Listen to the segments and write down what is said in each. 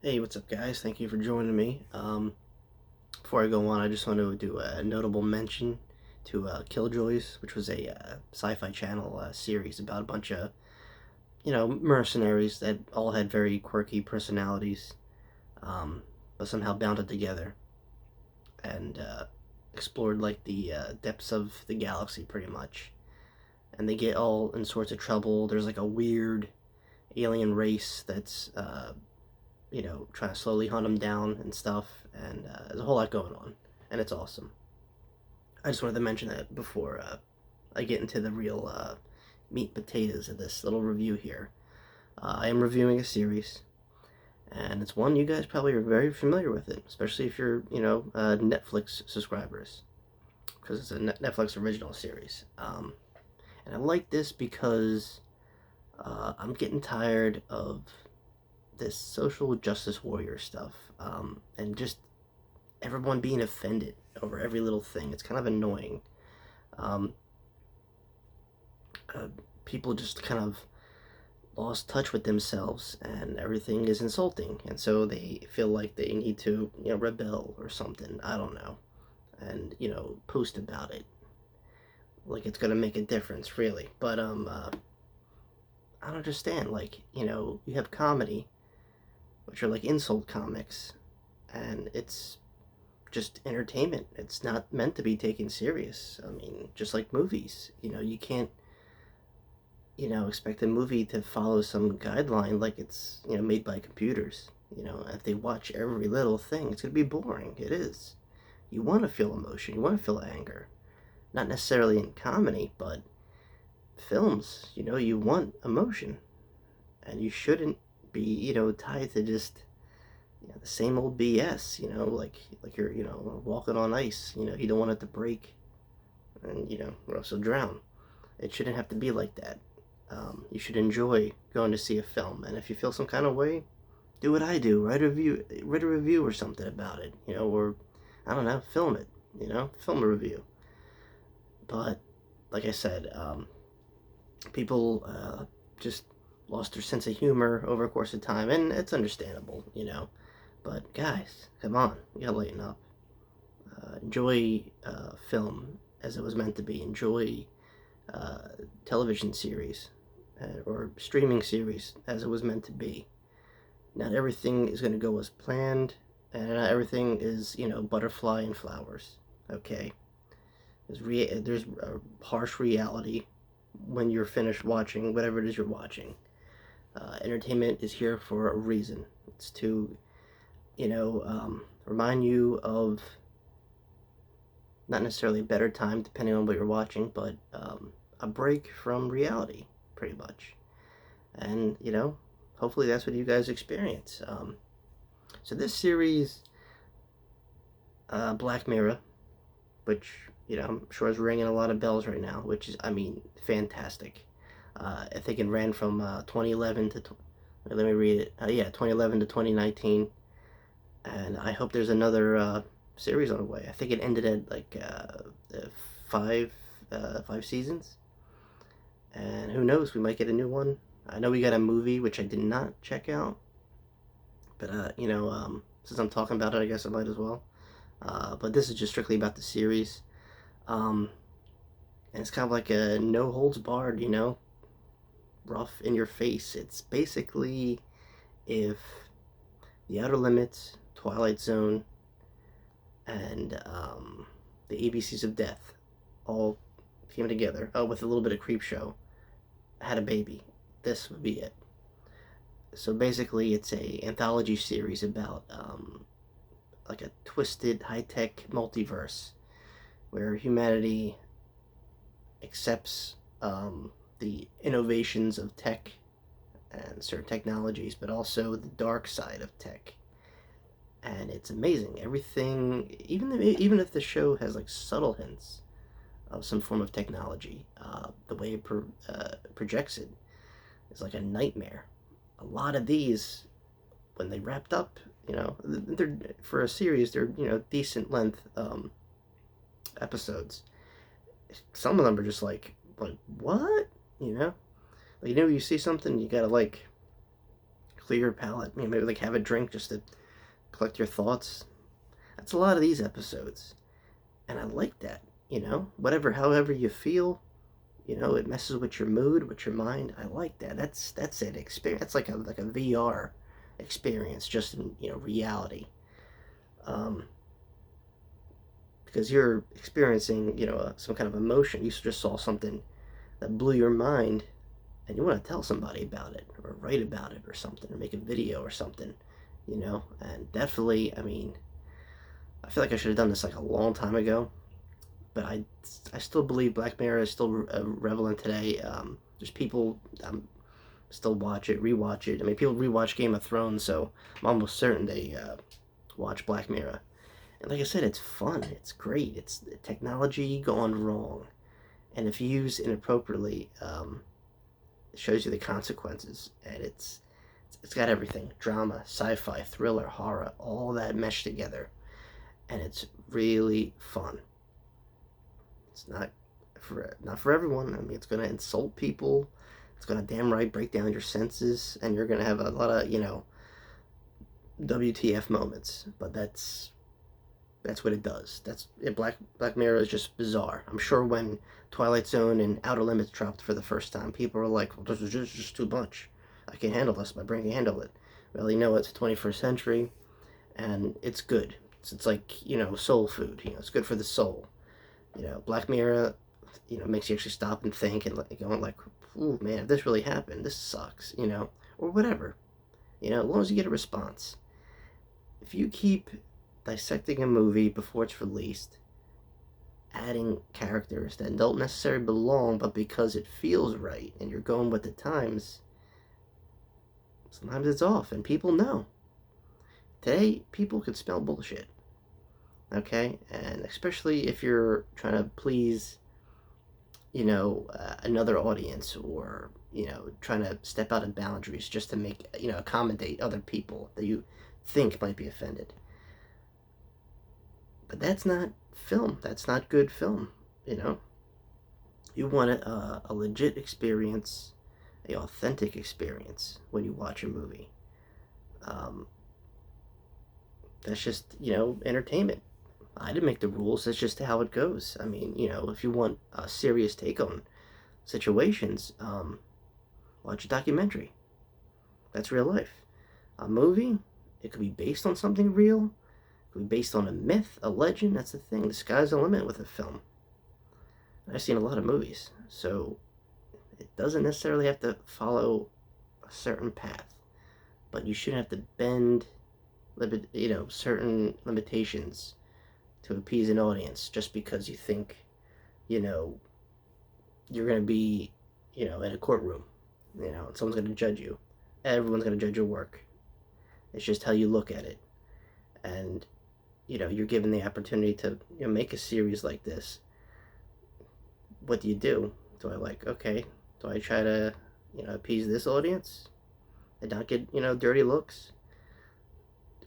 Hey, what's up, guys? Thank you for joining me. Before I go on, I just want to do a notable mention to Killjoys, which was a Sci-Fi Channel series about a bunch of, mercenaries that all had very quirky personalities, but somehow bounded together and explored like the depths of the galaxy, pretty much. And they get all in sorts of trouble. There's like a weird alien race that's trying to slowly hunt them down and stuff. And there's a whole lot going on, and it's awesome. I just wanted to mention that before I get into the real meat and potatoes of this little review here. I am reviewing a series, and it's one you guys probably are very familiar with it, especially if you're, Netflix subscribers, because it's a Netflix original series. And I like this because I'm getting tired of this social justice warrior stuff, and just everyone being offended over every little thing. It's kind of annoying. Um, uh, People just kind of lost touch with themselves, and everything is insulting, and so they feel like they need to, rebel or something. I don't know, and post about it like it's gonna make a difference, really. But I don't understand. Like, you have comedy, which are like insult comics, and it's just entertainment. It's not meant to be taken serious. I mean, just like movies, you can't, expect a movie to follow some guideline like it's, made by computers. If they watch every little thing, it's going to be boring. It is. You want to feel emotion, you want to feel anger. Not necessarily in comedy, but films, you want emotion. And you shouldn't be, tied to just the same old BS, like you're, walking on ice, you don't want it to break and, or else you'll drown. It shouldn't have to be like that. You should enjoy going to see a film, and if you feel some kind of way, do what I do, write a review or something about it, or, I don't know, film it, film a review. But, like I said, people just lost their sense of humor over a course of time, and it's understandable, But guys, come on, you gotta lighten up. Enjoy film as it was meant to be. Enjoy television series or streaming series as it was meant to be. Not everything is going to go as planned, and not everything is, butterfly and flowers. Okay, there's a harsh reality when you're finished watching whatever it is you're watching. Entertainment is here for a reason. It's to remind you of not necessarily a better time depending on what you're watching, but a break from reality, pretty much. And, hopefully that's what you guys experience. So this series, Black Mirror, which, I'm sure is ringing a lot of bells right now, which is, I mean, fantastic. I think it ran from 2011 to, let me read it. Yeah, 2011 to 2019. And I hope there's another series on the way. I think it ended at like five five seasons, and who knows, we might get a new one. I know we got a movie which I did not check out, but since I'm talking about it, I guess I might as well. But this is just strictly about the series, um, and it's kind of like a no holds barred, rough in your face. It's basically if The Outer Limits, Twilight Zone, and the ABCs of Death all came together. Oh, with a little bit of Creep Show, had a baby. This would be it. So basically, it's a anthology series about like a twisted high-tech multiverse where humanity accepts the innovations of tech and certain technologies, but also the dark side of tech. And it's amazing. Everything, even if the show has like subtle hints of some form of technology, the way it projects it is like a nightmare. A lot of these, when they wrapped up, they're for a series, they're decent length episodes. Some of them are just like what, like you see something, you gotta like clear your palate. Maybe like have a drink just to collect your thoughts. That's a lot of these episodes, and I like that. However you feel, it messes with your mood, with your mind. I like that. That's an experience. That's like a VR experience, just in reality. Um, because you're experiencing some kind of emotion. You just saw something that blew your mind, and you want to tell somebody about it, or write about it, or something, or make a video or something. And definitely, I mean, I feel like I should have done this like a long time ago, but I still believe Black Mirror is still relevant today. There's people still watch it, rewatch it. I mean, people rewatch Game of Thrones, so I'm almost certain they watch Black Mirror. And like I said, it's fun. It's great. It's technology gone wrong, and if used inappropriately, it shows you the consequences. And it's got everything: drama, sci-fi, thriller, horror, all that meshed together, and it's really fun. It's not for everyone. I mean, it's gonna insult people. It's gonna damn right break down your senses, and you're gonna have a lot of WTF moments. But that's what it does. Black Mirror is just bizarre. I'm sure when Twilight Zone and Outer Limits dropped for the first time, people were like, "Well, this is just too much. I can't handle this. My brain can't handle it." Well, it's the 21st century, and it's good. It's like soul food. It's good for the soul. Black Mirror, makes you actually stop and think and going like, "Ooh, man, if this really happened, this sucks." Or whatever. As long as you get a response. If you keep dissecting a movie before it's released, adding characters that don't necessarily belong, but because it feels right and you're going with the times, sometimes it's off, and people know. Today, people can smell bullshit. Okay? And especially if you're trying to please, another audience, or, trying to step out of boundaries just to make, accommodate other people that you think might be offended. But that's not film. That's not good film. You want a legit experience, a authentic experience when you watch a movie. That's just entertainment. I didn't make the rules. That's just how it goes. I mean, if you want a serious take on situations, watch a documentary. That's real life. A movie, it could be based on something real. It could be based on a myth, a legend. That's the thing. The sky's the limit with a film. I've seen a lot of movies, so it doesn't necessarily have to follow a certain path, but you shouldn't have to bend, certain limitations to appease an audience just because you think, you're going to be, in a courtroom, and someone's going to judge you. Everyone's going to judge your work. It's just how you look at it. And, you're given the opportunity to make a series like this. What do? Do I try to, appease this audience and not get, dirty looks?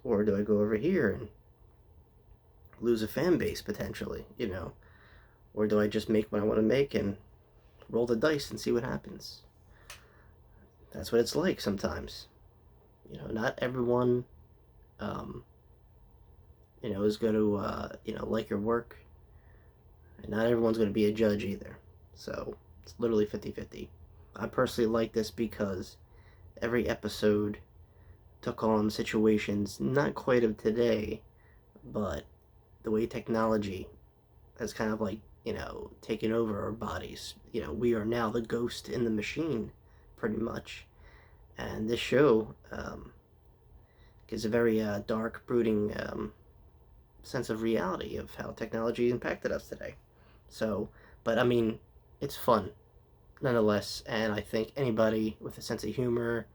Or do I go over here and lose a fan base potentially, Or do I just make what I want to make and roll the dice and see what happens? That's what it's like sometimes. Not everyone, is going to, like your work. And not everyone's going to be a judge either. So it's literally 50-50. I personally like this because every episode took on situations not quite of today, but the way technology has kind of taken over our bodies. We are now the ghost in the machine, pretty much. And this show gives a very dark, brooding sense of reality of how technology impacted us today. So, but I mean, it's fun, nonetheless. And I think anybody with a sense of humor,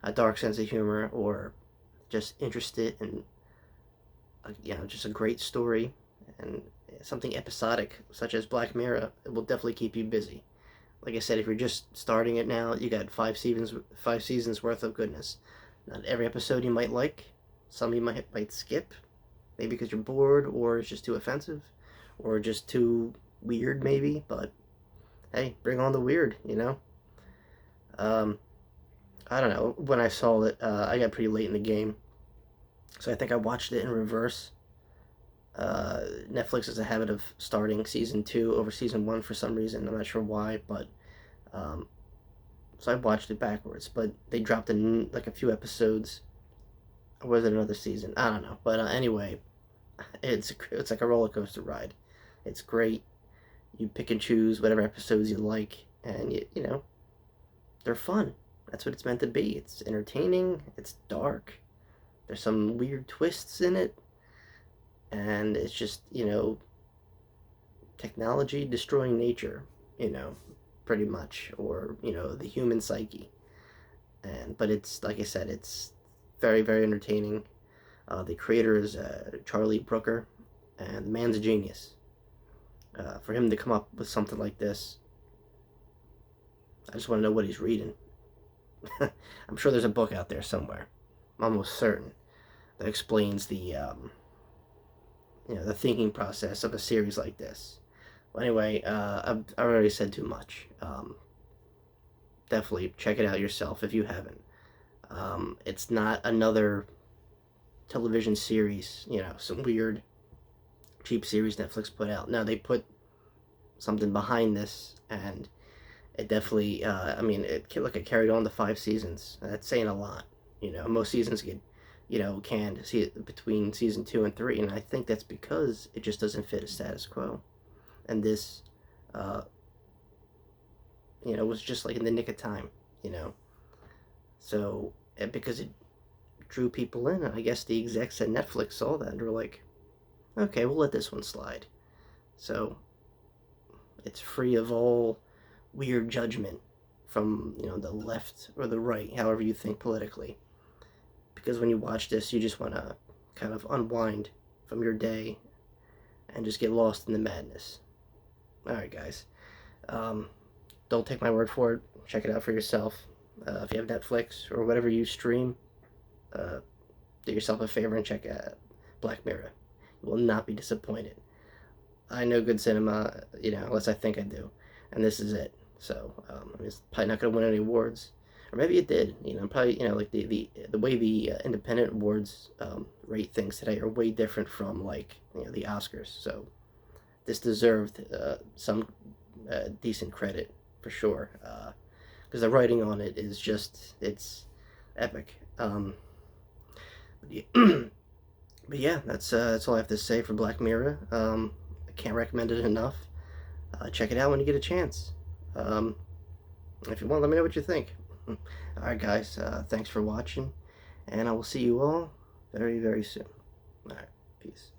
a dark sense of humor, or just interested in, just a great story and something episodic such as Black Mirror, it will definitely keep you busy. Like I said, if you're just starting it now, you got 5 seasons worth of goodness. Not every episode you might like. Some you might skip, maybe because you're bored, or it's just too offensive, or just too weird, maybe. But hey, bring on the weird, I don't know. When I saw it, I got pretty late in the game, so I think I watched it in reverse. Netflix has a habit of starting season 2 over season 1 for some reason. I'm not sure why, but um, so I watched it backwards. But they dropped in like a few episodes. Or was it another season? I don't know. But anyway, it's like a roller coaster ride. It's great. You pick and choose whatever episodes you like, and you know they're fun. That's what it's meant to be. It's entertaining. It's dark. There's some weird twists in it, and it's just technology destroying nature. You know, pretty much, or the human psyche. But it's like I said, it's very very entertaining. The creator is Charlie Brooker, and the man's a genius. For him to come up with something like this, I just want to know what he's reading. I'm sure there's a book out there somewhere. I'm almost certain that explains the thinking process of a series like this. Well, anyway, I've already said too much. Definitely check it out yourself if you haven't. It's not another television series, some weird cheap series Netflix put out. No, they put something behind this, and it definitely, it carried on to 5 seasons. That's saying a lot. Most seasons get, canned between season 2 and 3, and I think that's because it just doesn't fit a status quo. And this, was just like in the nick of time, So, because it drew people in, and I guess the execs at Netflix saw that and were like, okay, we'll let this one slide. So, it's free of all weird judgment from the left or the right, however you think politically. Because when you watch this, you just want to kind of unwind from your day and just get lost in the madness. All right, guys. Don't take my word for it. Check it out for yourself. If you have Netflix or whatever you stream, do yourself a favor and check out Black Mirror. You will not be disappointed. I know good cinema, unless I think I do, and this is it. So it's probably not going to win any awards, or maybe it did. Probably like the way the independent awards rate things today are way different from like the Oscars. So this deserved some decent credit for sure, because the writing on it is it's epic. But yeah, that's all I have to say for Black Mirror. I can't recommend it enough. Check it out when you get a chance. If you want, let me know what you think. Alright, guys, thanks for watching, and I will see you all very, very soon. Alright, peace.